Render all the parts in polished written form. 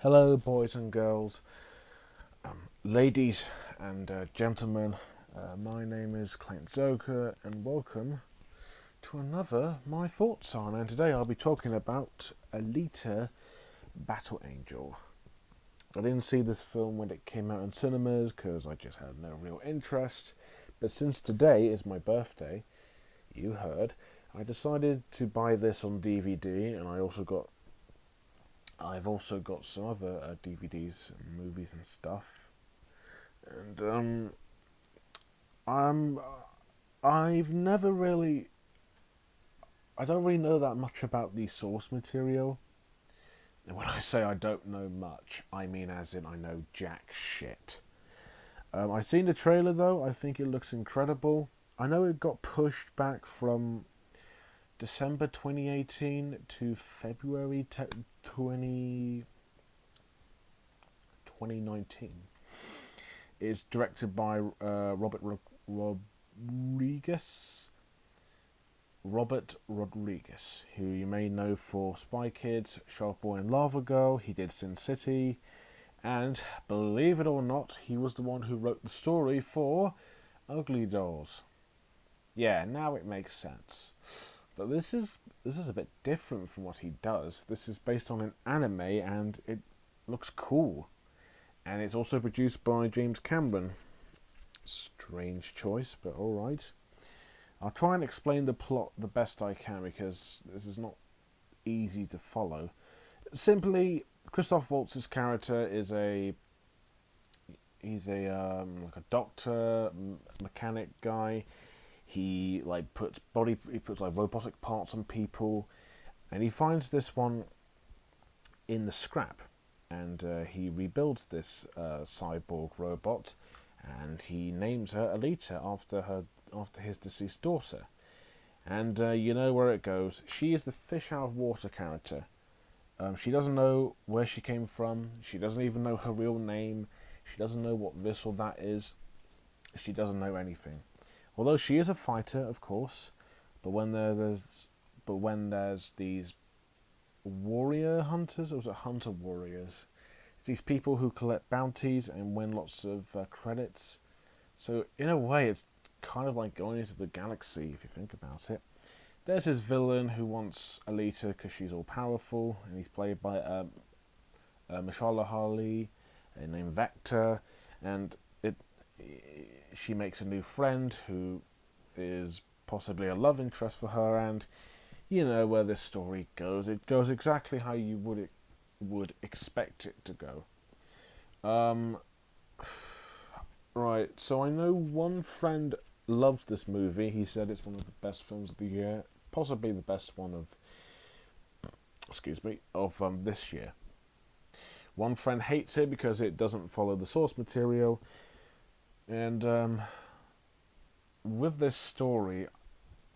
Hello, boys and girls, ladies and gentlemen. My name is Clint Zoker, and welcome to another My Thoughts On. And today I'll be talking about Alita Battle Angel. I didn't see this film when it came out in cinemas because I just had no real interest. But since today is my birthday, you heard, I decided to buy this on DVD, and I've also got some other DVDs, and movies, and stuff. And I'm I've never really I don't really know that much about the source material. And when I say I don't know much, I mean as in I know jack shit. I've seen the trailer though. I think it looks incredible. I know it got pushed back from December 2018 to February 2019. It's directed by Rodriguez. Robert Rodriguez, who you may know for Spy Kids, SharkBoy and LavaGir. He did Sin City, and believe it or not, he was the one who wrote the story for Ugly Dolls. Yeah, now it makes sense. But this is a bit different from what he does. This is based on an anime, and it looks cool. And it's also produced by James Cameron. Strange choice, but alright. I'll try and explain the plot the best I can because this is not easy to follow. Simply, Christoph Waltz's character is like a doctor, mechanic guy. He puts like robotic parts on people, and he finds this one in the scrap, and he rebuilds this cyborg robot, and he names her Alita after his deceased daughter. And you know where it goes. She is the fish out of water character. She doesn't know where she came from. She doesn't even know her real name. She doesn't know what this or that is. She doesn't know anything. Although she is a fighter, of course, but when there's these warrior hunters, or was it hunter warriors? It's these people who collect bounties and win lots of credits. So in a way, it's kind of like going into the galaxy if you think about it. There's his villain who wants Alita because she's all powerful, and he's played by Mashallah Ali, named Vector, and she makes a new friend who is possibly a love interest for her, and you know where this story goes. It goes exactly how you would expect it to go. Um, right, so I know one friend loves this movie. He said it's one of the best films of the year, possibly the best one of this year. One friend hates it because it doesn't follow the source material, and with this story,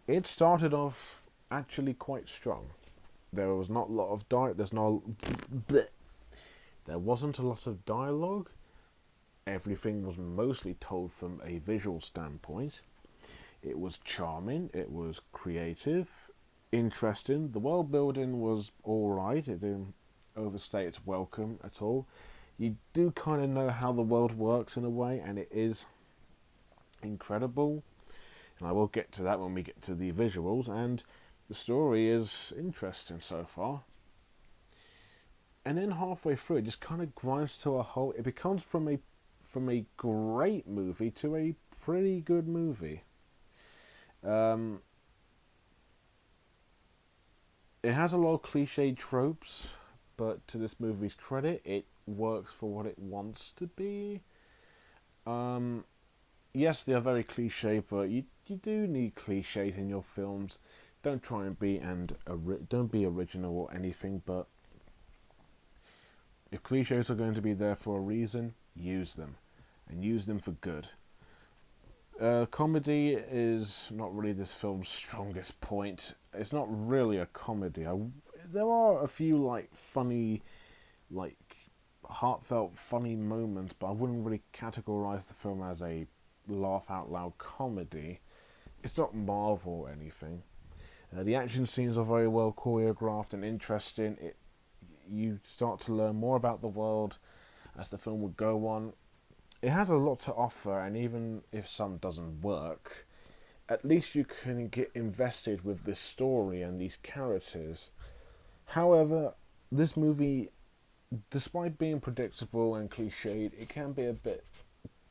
it started off actually quite strong. There was not a lot of there wasn't a lot of dialogue. Everything was mostly told from a visual standpoint. It was charming, it was creative, interesting. The world building was alright, it didn't overstay its welcome at all. You do kind of know how the world works in a way, and it is incredible. And I will get to that when we get to the visuals, and the story is interesting so far. And then halfway through, it just kind of grinds to a halt. It becomes from a great movie to a pretty good movie. Um, it has a lot of cliche tropes, but to this movie's credit, it works for what it wants to be. Um, yes, they are very cliche, but you do need cliches in your films. Don't try and don't be original or anything, but if cliches are going to be there for a reason, use them, and use them for good. Comedy is not really this film's strongest point. It's not really a comedy. There are a few funny, like heartfelt, funny moments, but I wouldn't really categorize the film as a laugh out loud comedy. It's not Marvel or anything. The action scenes are very well choreographed and interesting. you start to learn more about the world as the film would go on. It has a lot to offer, and even if some doesn't work, at least you can get invested with this story and these characters. However, this movie, despite being predictable and cliched, it can be a bit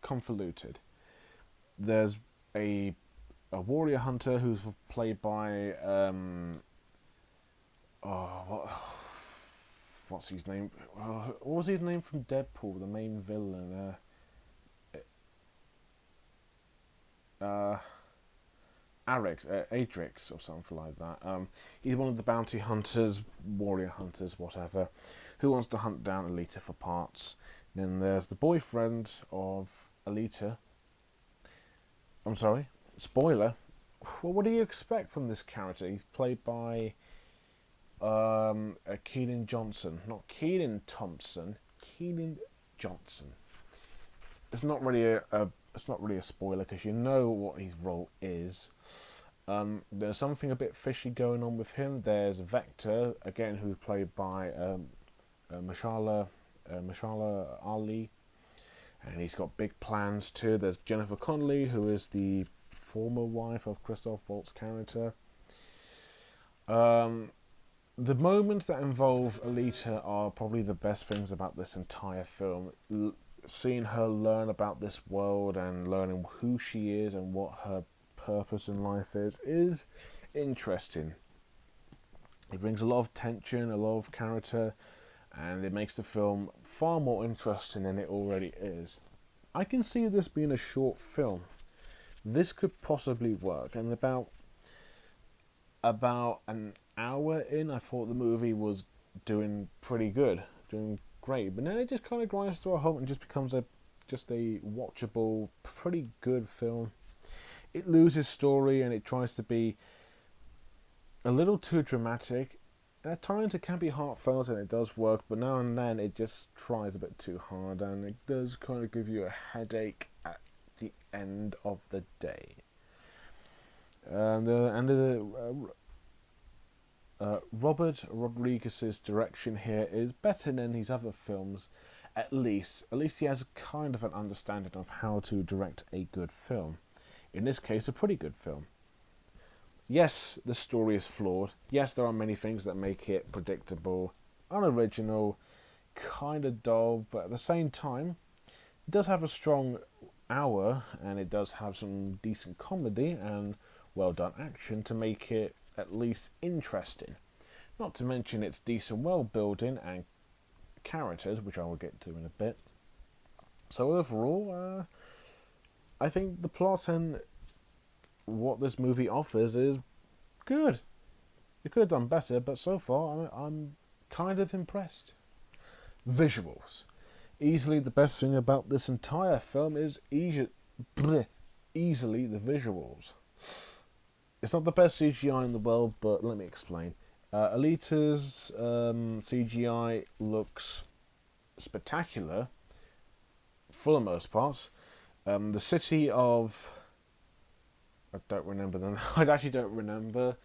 convoluted. There's a warrior hunter who's played by what's his name? What was his name from Deadpool? The main villain. Adrix or something like that. He's one of the bounty hunters, warrior hunters, whatever, who wants to hunt down Alita for parts. Then there's the boyfriend of Alita. I'm sorry, spoiler. Well, what do you expect from this character? He's played by Keenan Johnson, not Keenan Thompson. Keenan Johnson. It's not really a spoiler because you know what his role is. There's something a bit fishy going on with him. There's Vector, again, who's played by Mashallah Ali, and he's got big plans too. There's Jennifer Connelly, who is the former wife of Christoph Waltz's character. The moments that involve Alita are probably the best things about this entire film. Seeing her learn about this world and learning who she is and what her purpose in life is interesting. It brings a lot of tension, a lot of character, and it makes the film far more interesting than it already is. I can see this being a short film. This could possibly work, and about an hour in, I thought the movie was doing pretty good, doing great, but then it just kind of grinds to a halt and just becomes just a watchable, pretty good film. It loses story and it tries to be a little too dramatic. At times it can be heartfelt and it does work, but now and then it just tries a bit too hard and it does kind of give you a headache at the end of the day. Robert Rodriguez's direction here is better than his other films. At least he has kind of an understanding of how to direct a good film. In this case, a pretty good film. Yes, the story is flawed. Yes, there are many things that make it predictable, unoriginal, kind of dull, but at the same time, it does have a strong hour, and it does have some decent comedy and well done action to make it at least interesting. Not to mention its decent world building and characters, which I will get to in a bit. So overall, I think the plot and what this movie offers is good. It could have done better, but so far I'm kind of impressed. Visuals. Easily the best thing about this entire film is easily the visuals. It's not the best CGI in the world, but let me explain. Alita's CGI looks spectacular for the most part. The city of... I don't remember them. I actually don't remember.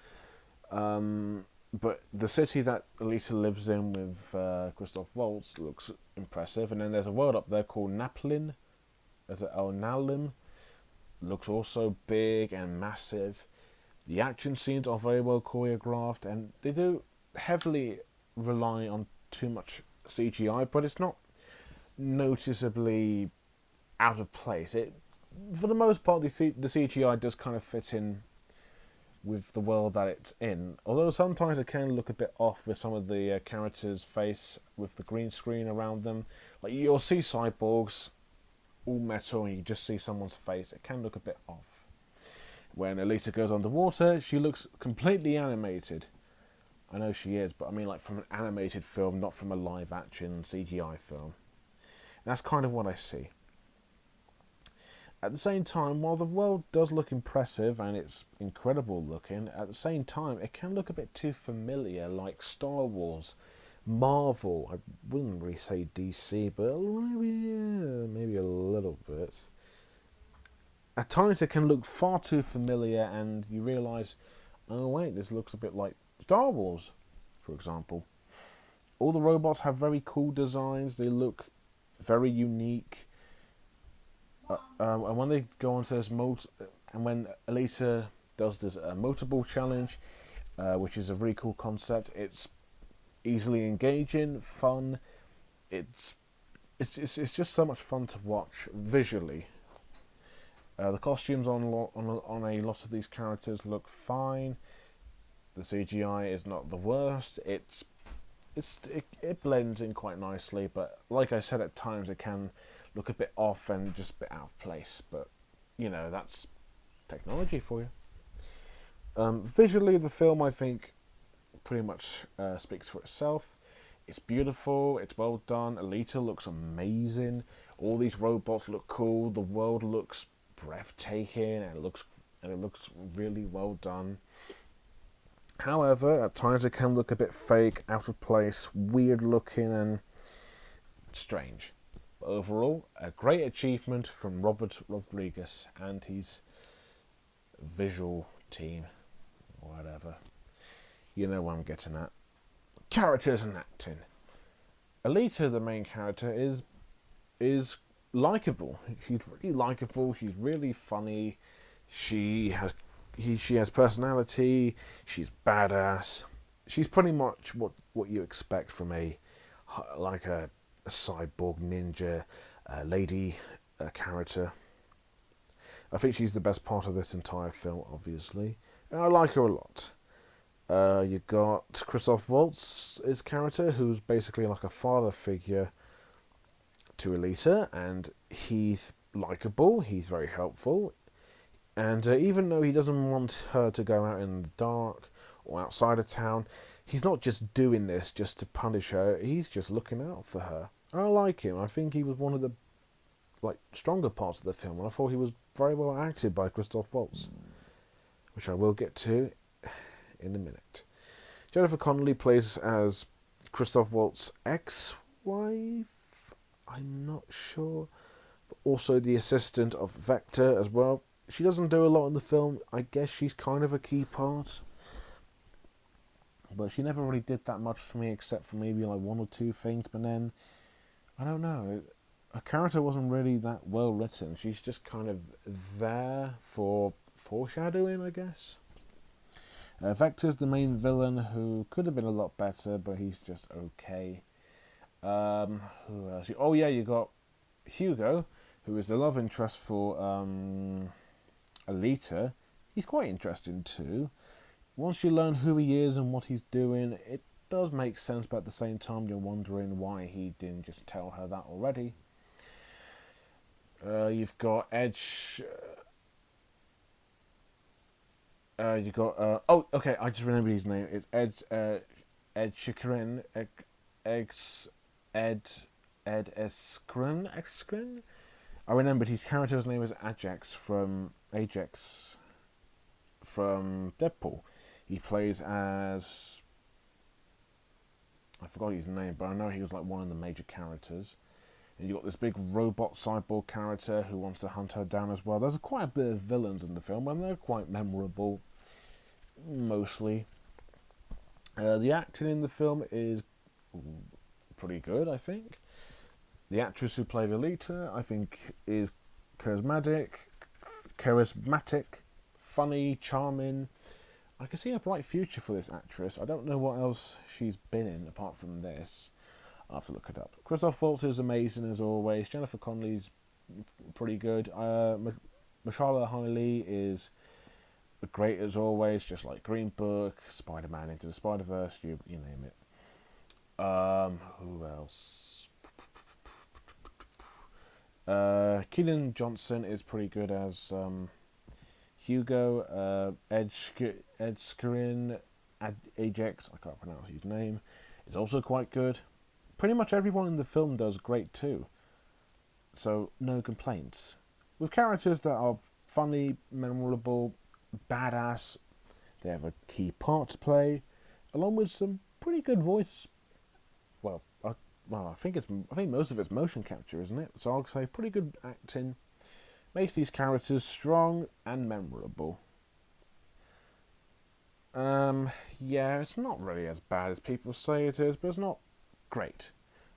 But the city that Alita lives in with Christoph Waltz looks impressive. And then there's a world up there called Naplin. Nalim. Looks also big and massive. The action scenes are very well choreographed, and they do heavily rely on too much CGI, but it's not noticeably out of place. For the most part, the CGI does kind of fit in with the world that it's in, although sometimes it can look a bit off with some of the characters' face with the green screen around them. Like, you'll see cyborgs, all metal, and you just see someone's face. It can look a bit off. When Alita goes underwater, she looks completely animated. I know she is, but I mean like from an animated film, not from a live action CGI film. And that's kind of what I see. At the same time, while the world does look impressive and it's incredible looking, at the same time it can look a bit too familiar, like Star Wars, Marvel. I wouldn't really say DC, but maybe a little bit. At times it can look far too familiar and you realise, oh wait, this looks a bit like Star Wars, for example. All the robots have very cool designs. They look very unique. And when they go onto this and when Alita does this motor ball challenge, which is a really cool concept, it's easily engaging, fun. It's it's just so much fun to watch visually. The costumes on a lot of these characters look fine. The CGI is not the worst. It blends in quite nicely, but like I said, at times it can look a bit off and just a bit out of place. But that's technology for you. Visually, the film, I think, pretty much speaks for itself. It's beautiful. It's well done. Alita looks amazing. All these robots look cool. The world looks breathtaking, and it looks really well done. However, at times it can look a bit fake, out of place, weird looking, and strange. But overall, a great achievement from Robert Rodriguez and his visual team, whatever. You know what I'm getting at. Characters and acting. Alita, the main character, is likable. She's really likable. She's really funny. She has personality. She's badass. She's pretty much what you expect from a cyborg ninja lady character. I think she's the best part of this entire film, obviously, and I like her a lot. You got Christoph Waltz's character, who's basically like a father figure to Alita, and he's likable. He's very helpful. And even though he doesn't want her to go out in the dark or outside of town, he's not just doing this just to punish her. He's just looking out for her. I like him. I think he was one of the stronger parts of the film, and I thought he was very well acted by Christoph Waltz, which I will get to in a minute. Jennifer Connelly plays as Christoph Waltz's ex-wife. I'm not sure. But also the assistant of Vector as well. She doesn't do a lot in the film. I guess she's kind of a key part. But she never really did that much for me, except for maybe one or two things. But then, I don't know. Her character wasn't really that well written. She's just kind of there for foreshadowing, I guess. Vector's the main villain, who could have been a lot better, but he's just okay. Who else? Oh yeah, you got Hugo, who is the love interest for Alita. He's quite interesting too. Once you learn who he is and what he's doing, it does make sense, but at the same time you're wondering why he didn't just tell her that already. You've got Edge. You got oh, okay, I just remembered his name. It's Ed Sheeran, Ed Eskren. I remembered his character's name is Ajax from Deadpool. He plays as, I forgot his name, but I know he was one of the major characters. And you got this big robot cyborg character who wants to hunt her down as well. There's quite a bit of villains in the film, and they're quite memorable, mostly. The acting in the film is pretty good, I think. The actress who played Alita, I think, is charismatic, funny, charming. I can see a bright future for this actress. I don't know what else she's been in apart from this. I'll have to look it up. Christoph Waltz is amazing as always. Jennifer Connelly's pretty good. Mahershala Ali is great as always, just like Green Book, Spider-Man Into the Spider-Verse, you name it. Who else? Kenan Johnson is pretty good as Hugo. Ed Skrein, Ajax, I can't pronounce his name, is also quite good. Pretty much everyone in the film does great too, so no complaints. With characters that are funny, memorable, badass, they have a key part to play, along with some pretty good voice. I think most of it's motion capture, isn't it? So I'll say pretty good acting makes these characters strong and memorable. Yeah, it's not really as bad as people say it is, but it's not great.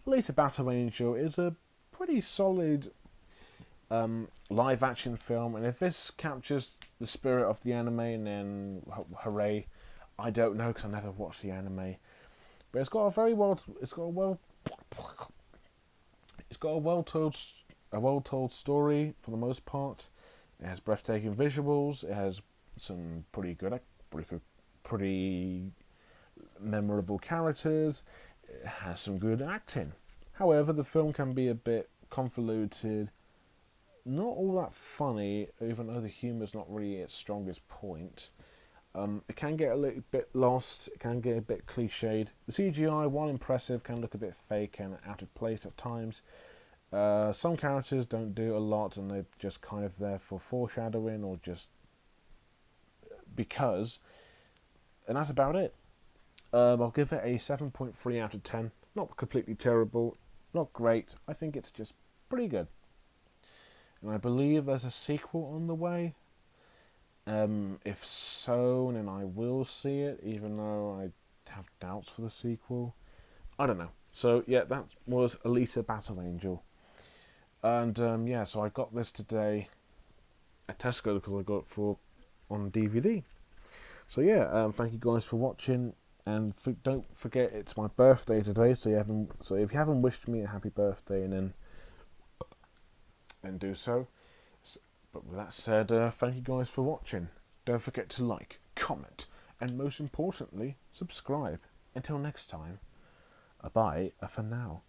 Alita Battle Angel is a pretty solid live action film, and if this captures the spirit of the anime, then hooray. I don't know because I never watched the anime, but it's got a well told story for the most part. It has breathtaking visuals. It has some pretty memorable characters. It has some good acting. However, the film can be a bit convoluted, not all that funny, even though the humour's not really its strongest point. It can get a little bit lost, it can get a bit cliched. The CGI, while impressive, can look a bit fake and out of place at times. Some characters don't do a lot and they're just kind of there for foreshadowing or just because. And that's about it. I'll give it a 7.3 out of 10. Not completely terrible, not great. I think it's just pretty good. And I believe there's a sequel on the way. If so, then I will see it, even though I have doubts for the sequel. I don't know. So, yeah, that was Alita Battle Angel. And, so I got this today at Tesco because I got it on DVD. So, yeah, thank you guys for watching. And don't forget, it's my birthday today, so if you haven't wished me a happy birthday, then do so. But with that said, thank you guys for watching. Don't forget to like, comment, and most importantly, subscribe. Until next time, bye for now.